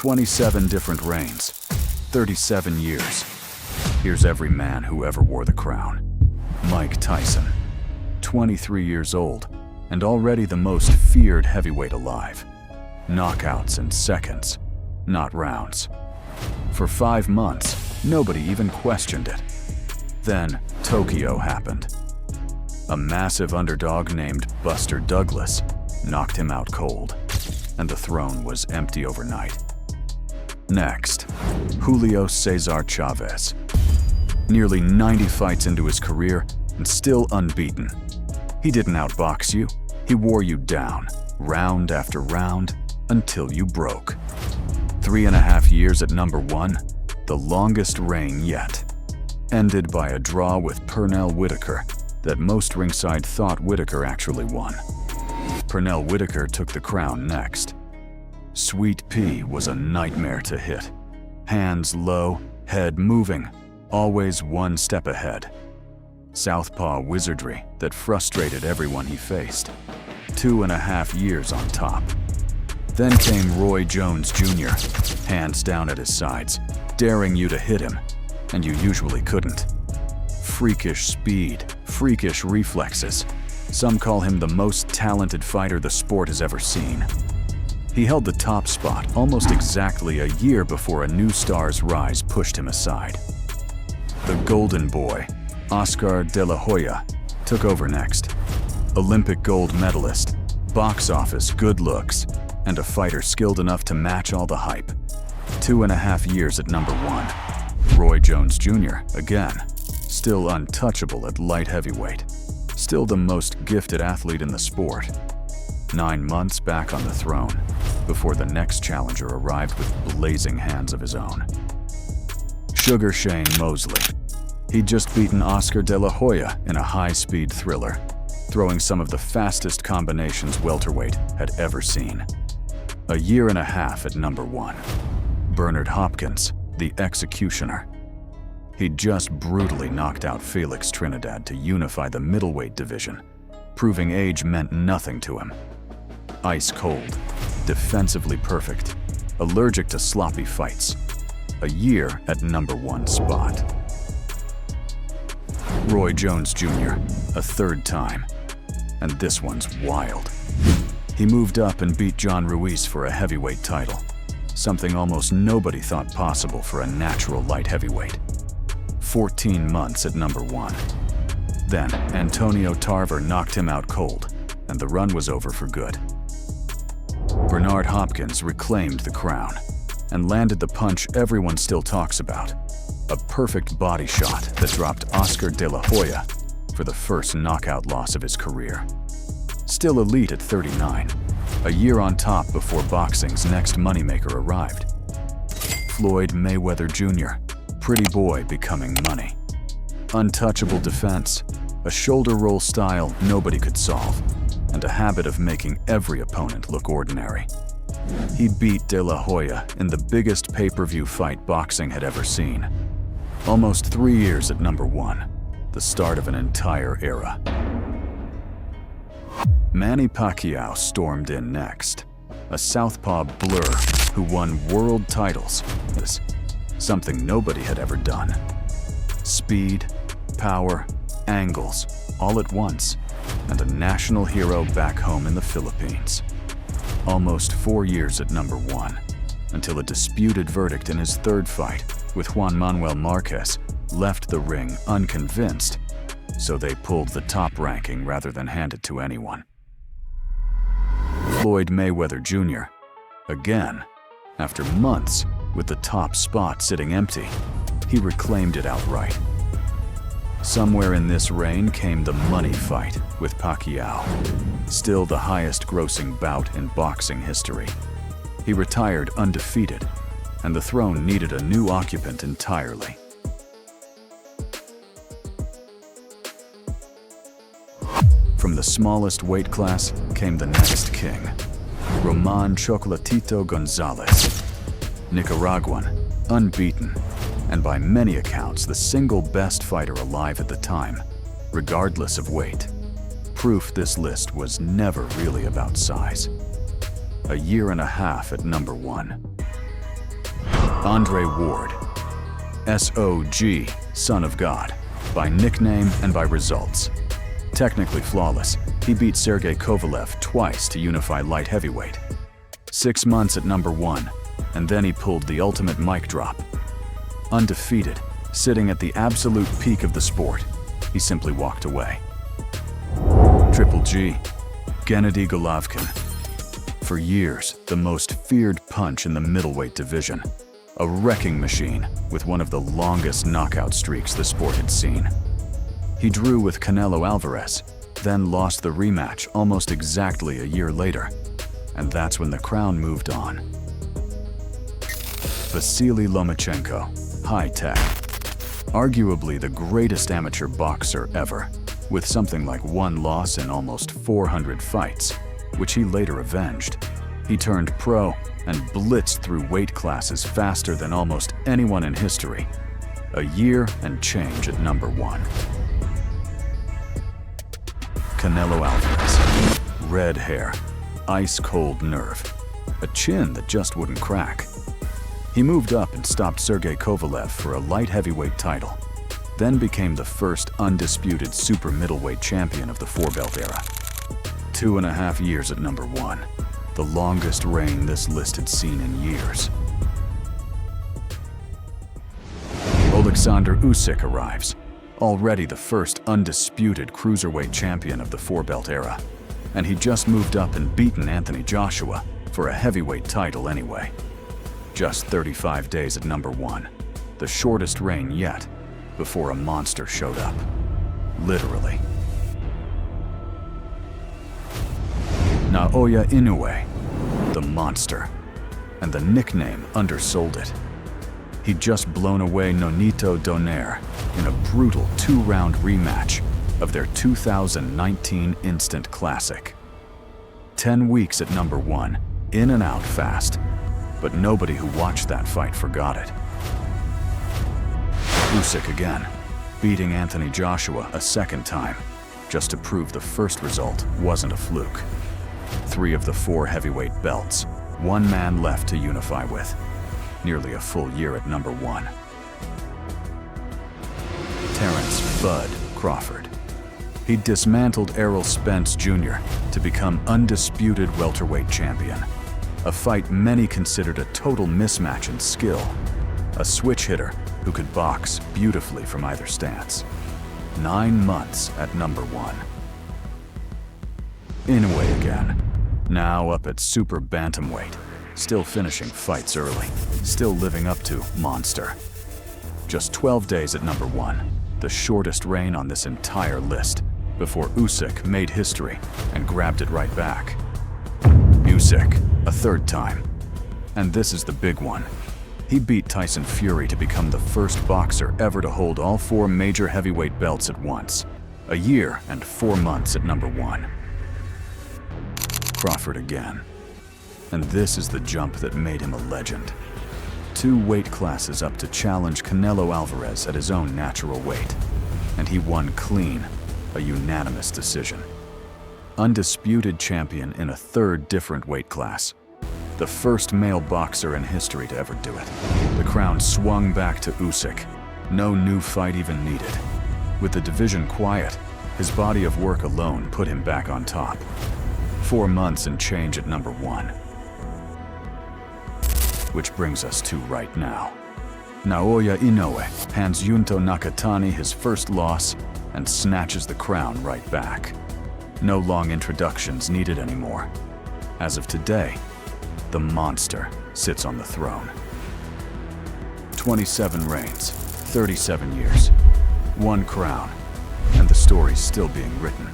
27 different reigns, 37 years. Here's every man who ever wore the crown. Mike Tyson, 23 years old, and already the most feared heavyweight alive. Knockouts in seconds, not rounds. For 5 months, nobody even questioned it. Then, Tokyo happened. A massive underdog named Buster Douglas knocked him out cold, and the throne was empty overnight. Next, Julio Cesar Chavez. Nearly 90 fights into his career and still unbeaten. He didn't outbox you, he wore you down, round after round, until you broke. 3.5 years at number 1, the longest reign yet. Ended by a draw with Pernell Whitaker that most ringside thought Whitaker actually won. Pernell Whitaker took the crown next. Sweet Pea was a nightmare to hit. Hands low, head moving, always one step ahead. Southpaw wizardry that frustrated everyone he faced. 2.5 years on top. Then came Roy Jones Jr., hands down at his sides, daring you to hit him, and you usually couldn't. Freakish speed, freakish reflexes. Some call him the most talented fighter the sport has ever seen. He held the top spot almost exactly a year before a new star's rise pushed him aside. The Golden Boy, Oscar De La Hoya, took over next. Olympic gold medalist, box office good looks, and a fighter skilled enough to match all the hype. 2.5 years at number 1. Roy Jones Jr., again, still untouchable at light heavyweight. Still the most gifted athlete in the sport. 9 months back on the throne, before the next challenger arrived with blazing hands of his own. Sugar Shane Mosley. He'd just beaten Oscar De La Hoya in a high-speed thriller, throwing some of the fastest combinations welterweight had ever seen. 1.5 years at number 1. Bernard Hopkins, the Executioner. He'd just brutally knocked out Felix Trinidad to unify the middleweight division, proving age meant nothing to him. Ice cold, defensively perfect, allergic to sloppy fights. 1 year at number 1 spot. Roy Jones Jr., a 3rd time, and this one's wild. He moved up and beat John Ruiz for a heavyweight title, something almost nobody thought possible for a natural light heavyweight. 14 months at number 1. Then Antonio Tarver knocked him out cold, and the run was over for good. Bernard Hopkins reclaimed the crown and landed the punch everyone still talks about. A perfect body shot that dropped Oscar De La Hoya for the first knockout loss of his career. Still elite at 39, a year on top before boxing's next moneymaker arrived. Floyd Mayweather Jr., pretty boy becoming money. Untouchable defense, a shoulder roll style nobody could solve, and a habit of making every opponent look ordinary. He beat De La Hoya in the biggest pay-per-view fight boxing had ever seen. Almost 3 years at number 1, the start of an entire era. Manny Pacquiao stormed in next, a southpaw blur who won world titles, something nobody had ever done. Speed, power, angles, all at once, and a national hero back home in the Philippines. Almost 4 years at number 1, until a disputed verdict in his 3rd fight with Juan Manuel Marquez left the ring unconvinced, so they pulled the top ranking rather than hand it to anyone. Floyd Mayweather Jr., again, after months with the top spot sitting empty, he reclaimed it outright. Somewhere in this reign came the money fight with Pacquiao, still the highest grossing bout in boxing history. He retired undefeated, and the throne needed a new occupant entirely. From the smallest weight class came the next king, Roman Chocolatito Gonzalez. Nicaraguan, unbeaten, and by many accounts the single best fighter alive at the time, regardless of weight. Proof this list was never really about size. 1.5 years at number 1. Andre Ward, SOG, Son of God, by nickname and by results. Technically flawless, he beat Sergey Kovalev twice to unify light heavyweight. 6 months at number 1, and then he pulled the ultimate mic drop. Undefeated, sitting at the absolute peak of the sport, he simply walked away. Triple G, Gennady Golovkin. For years, the most feared punch in the middleweight division. A wrecking machine with one of the longest knockout streaks the sport had seen. He drew with Canelo Alvarez, then lost the rematch almost exactly a year later. And that's when the crown moved on. Vasily Lomachenko, high-tech. Arguably the greatest amateur boxer ever, with something like 1 loss in almost 400 fights, which he later avenged. He turned pro and blitzed through weight classes faster than almost anyone in history. A year and change at number 1. Canelo Alvarez. Red hair, ice-cold nerve, a chin that just wouldn't crack. He moved up and stopped Sergey Kovalev for a light heavyweight title, then became the first undisputed super middleweight champion of the four-belt era. 2.5 years at number 1, the longest reign this list had seen in years. Alexander Usyk arrives, already the first undisputed cruiserweight champion of the four-belt era, and he just moved up and beaten Anthony Joshua for a heavyweight title anyway. Just 35 days at number 1, the shortest reign yet, before a monster showed up. Literally. Naoya Inoue, the monster, and the nickname undersold it. He'd just blown away Nonito Donaire in a brutal 2-round rematch of their 2019 Instant Classic. 10 weeks at number 1, in and out fast, but nobody who watched that fight forgot it. Usyk again, beating Anthony Joshua a second time, just to prove the first result wasn't a fluke. 3 of the 4 heavyweight belts, 1 man left to unify with. Nearly a full year at number 1. Terrence "Bud" Crawford. He dismantled Errol Spence Jr. to become undisputed welterweight champion. A fight many considered a total mismatch in skill. A switch hitter who could box beautifully from either stance. 9 months at number 1. Inoue again, now up at super bantamweight, still finishing fights early, still living up to monster. Just 12 days at number 1, the shortest reign on this entire list, before Usyk made history and grabbed it right back. Usyk, a 3rd time. And this is the big one. He beat Tyson Fury to become the first boxer ever to hold all 4 major heavyweight belts at once. A year and 4 months at number 1. Crawford again. And this is the jump that made him a legend. 2 weight classes up to challenge Canelo Alvarez at his own natural weight. And he won clean, a unanimous decision. Undisputed champion in a 3rd different weight class. The first male boxer in history to ever do it. The crown swung back to Usyk. No new fight even needed. With the division quiet, his body of work alone put him back on top. 4 months and change at number 1. Which brings us to right now. Naoya Inoue hands Junto Nakatani his first loss and snatches the crown right back. No long introductions needed anymore. As of today, the monster sits on the throne. 27 reigns, 37 years, 1 crown, and the story's still being written.